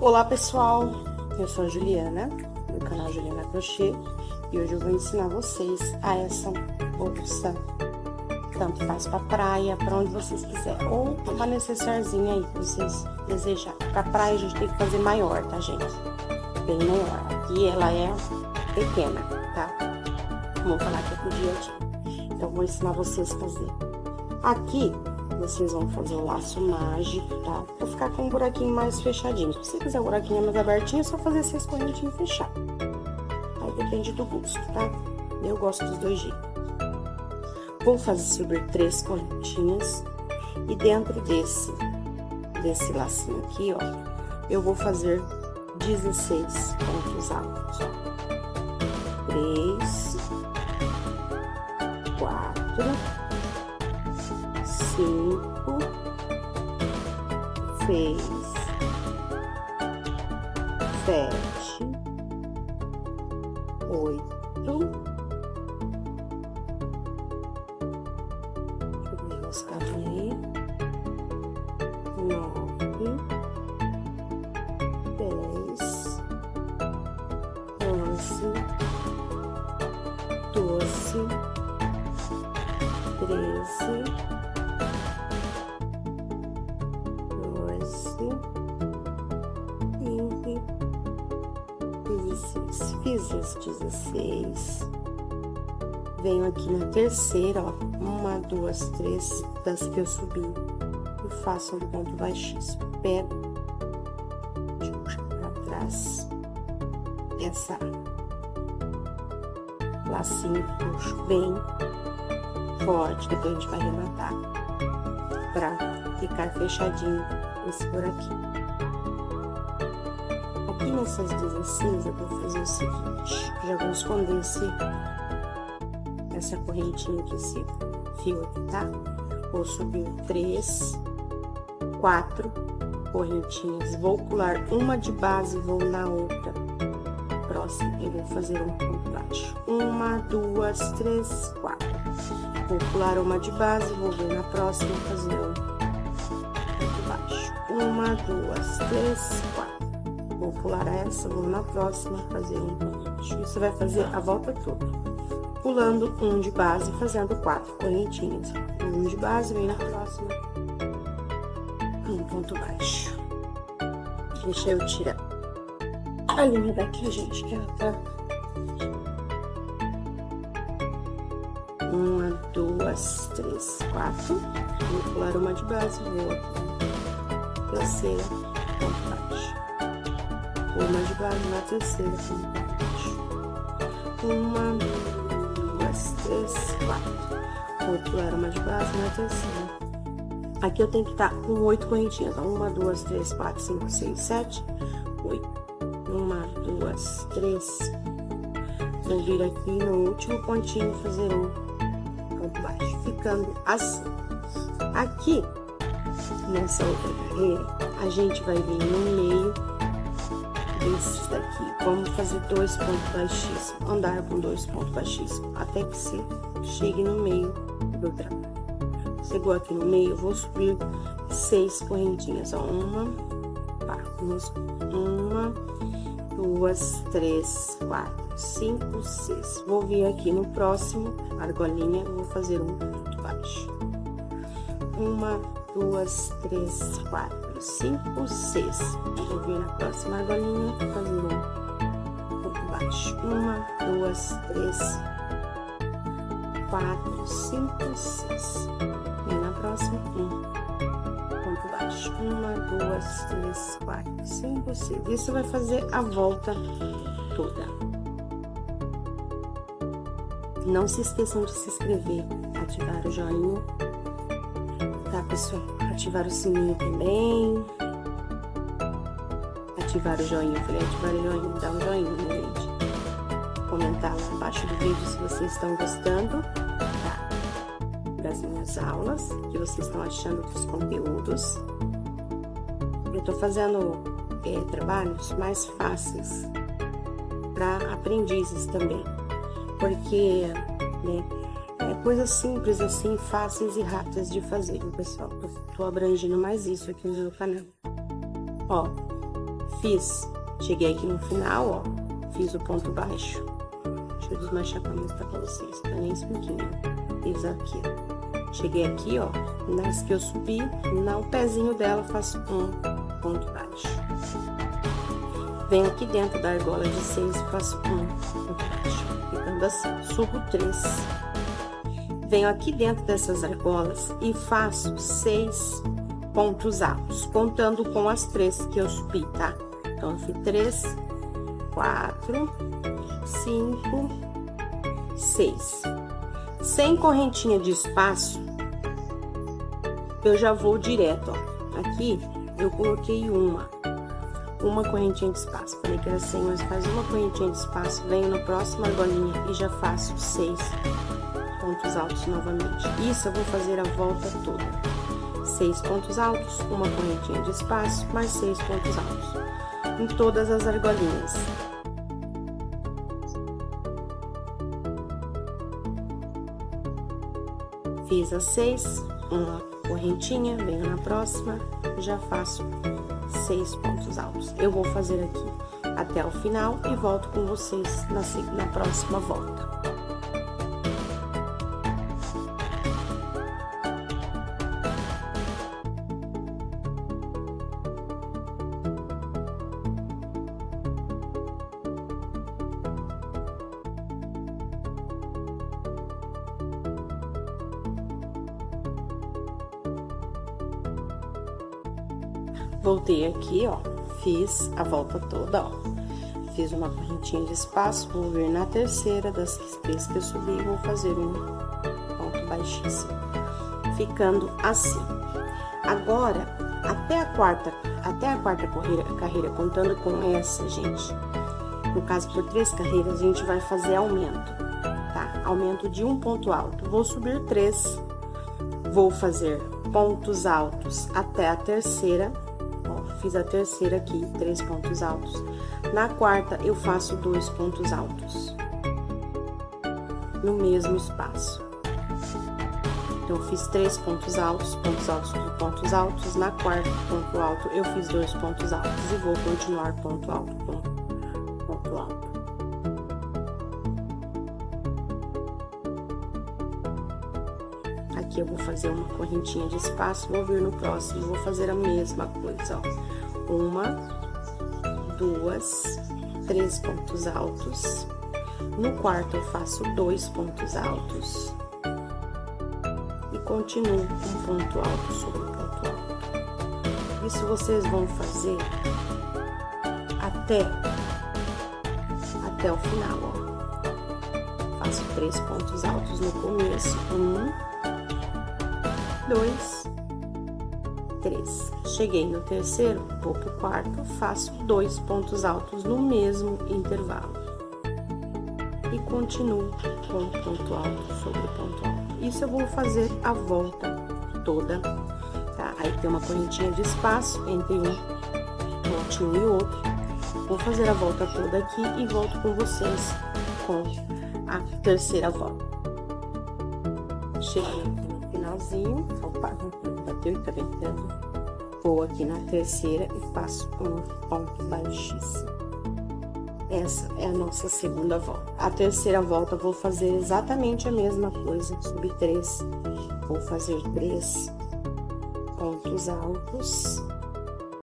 Olá pessoal, eu sou a Juliana, do canal Juliana Crochê, e hoje eu vou ensinar vocês a essa bolsa. Tanto faz pra praia, pra onde vocês quiserem, ou uma necessairezinha aí que vocês desejarem. Pra praia a gente tem que fazer maior, tá gente? Bem maior. Aqui ela é pequena, tá? Vamos falar que é pro dia a dia. Então vou ensinar vocês a fazer. Aqui vocês vão fazer o laço mágico, tá? Pra ficar com um buraquinho mais fechadinho. Se você quiser um buraquinho mais abertinho, é só fazer 6 correntinhas e fechar. Aí depende do gosto, tá? Eu gosto dos dois jeitos. Vou fazer sobre 3 correntinhas. E dentro desse lacinho aqui, ó, eu vou fazer 16 pontos altos, ó. 3, 4, 5, 6, 7, 8, deixa eu ver os caminhos, 9, 10, 11, 12, 13, 15, 16. Fiz os 16. Venho aqui na terceira, ó. 1, 2, 3 das que eu subi. E faço um ponto baixíssimo. Pego, deixa eu puxar pra trás. Essa lacinho, puxo bem forte. Depois a gente vai arrematar pra ficar fechadinho esse buraquinho. Aqui nessas 16 eu vou fazer o seguinte, já vou esconder essa correntinha aqui, esse fio aqui, tá? Vou subir 3, 4 correntinhas, vou pular uma de base e vou na outra próxima e vou fazer um ponto baixo. 1, 2, 3, 4. Vou pular uma de base, vou vir na próxima e fazer um ponto baixo. 1, 2, 3, 4. Vou pular essa, vou na próxima fazer um ponto baixo. Isso vai fazer a volta toda. Pulando um de base, fazendo 4 correntinhas. Um de base, vem na próxima. Um ponto baixo. Deixa eu tirar a linha daqui, gente, que ela tá... 1, 2, 3, 4. Vou pular uma de base, vou aqui. Terceira, ponto baixo. Uma de base na terceira, ponto baixo. 1, 2, 3, 4. Vou pular uma de base na terceira. Aqui eu tenho que estar com 8 correntinhas. 1, 2, 3, 4, 5, 6, 7, 8. 1, 2, 3. Vou vir aqui no último pontinho fazer um ponto baixo, ficando assim. Aqui, nessa outra carreira, a gente vai vir no meio desses daqui. Vamos fazer 2 pontos baixíssimos, andar com 2 pontos baixíssimos, até que você chegue no meio do trabalho. Chegou aqui no meio, eu vou subir 6 correntinhas, ó. 1, 2, 3, 4, 5, 6. Vou vir aqui no próximo argolinha, vou fazer um ponto baixo. 1, 2, 3, 4, 5, 6. Vou vir na próxima argolinha, fazer um ponto baixo. 1, 2, 3, 4, 5, 6. E na próxima, ponto baixo. 1, 2, 3, 4, 5, 6. Isso vai fazer a volta toda. Não se esqueçam de se inscrever, ativar o joinha, tá, pessoal? Ativar o sininho também. Ativar o joinha, eu falei ativar o joinha, dá um joinha, né, gente? Comentar lá embaixo do vídeo se vocês estão gostando, tá? Das minhas aulas, que vocês estão achando dos conteúdos. Eu tô fazendo trabalhos mais fáceis para aprendizes também, porque, né, coisas simples assim, fáceis e rápidas de fazer, pessoal. Eu tô abrangendo mais isso aqui no meu canal. Ó, cheguei aqui no final, ó, fiz o ponto baixo. Deixa eu desmanchar pra mostrar pra vocês, tá nem expliquinho. Fiz aqui, ó. Cheguei aqui, ó, nas que eu subi, no pezinho dela, faço um ponto baixo. Venho aqui dentro da argola de 6 e faço um ponto baixo, ficando assim, subo 3. Venho aqui dentro dessas argolas e faço 6 pontos altos, contando com as 3 que eu subi, tá? Então, eu fiz 3, 4, 5, 6. Sem correntinha de espaço, eu já vou direto, ó. Aqui, eu coloquei uma correntinha de espaço. Falei que era 100, mas faz uma correntinha de espaço, venho na próxima argolinha e já faço 6 pontos altos novamente. Isso eu vou fazer a volta toda. 6 pontos altos, uma correntinha de espaço, mais 6 pontos altos. Em todas as argolinhas. Fiz as 6, uma correntinha, venho na próxima, já faço 6 pontos altos. Eu vou fazer aqui até o final e volto com vocês na próxima volta. Voltei aqui, ó, fiz a volta toda, ó. Fiz uma correntinha de espaço, vou vir na terceira das 3 que eu subi e vou fazer um ponto baixíssimo, ficando assim. Agora, até a quarta carreira, contando com essa, gente, no caso por 3 carreiras, a gente vai fazer aumento, tá? Aumento de um ponto alto. Vou subir 3, vou fazer pontos altos até a terceira. Fiz a terceira aqui, 3 pontos altos. Na quarta, eu faço 2 pontos altos. No mesmo espaço. Então, eu fiz 3 pontos altos de pontos altos. Na quarta, ponto alto, eu fiz 2 pontos altos. E vou continuar ponto alto com ponto alto. Aqui eu vou fazer uma correntinha de espaço, vou vir no próximo, vou fazer a mesma coisa, ó. 1, 2, 3 pontos altos. No quarto eu faço 2 pontos altos. E continuo com ponto alto sobre ponto alto. Isso vocês vão fazer até o final, ó. Faço 3 pontos altos no começo. 1, 2, 3. Cheguei no terceiro, vou pro quarto, faço 2 pontos altos no mesmo intervalo. E continuo com ponto alto sobre ponto alto. Isso eu vou fazer a volta toda, tá? Aí tem uma correntinha de espaço entre um pontinho e outro. Vou fazer a volta toda aqui e volto com vocês com a terceira volta. Cheguei aqui no finalzinho, opa, bateu e tá ventando. Vou aqui na terceira e faço um ponto baixíssimo. Essa é a nossa segunda volta. A terceira volta eu vou fazer exatamente a mesma coisa, subir 3. Vou fazer 3 pontos altos.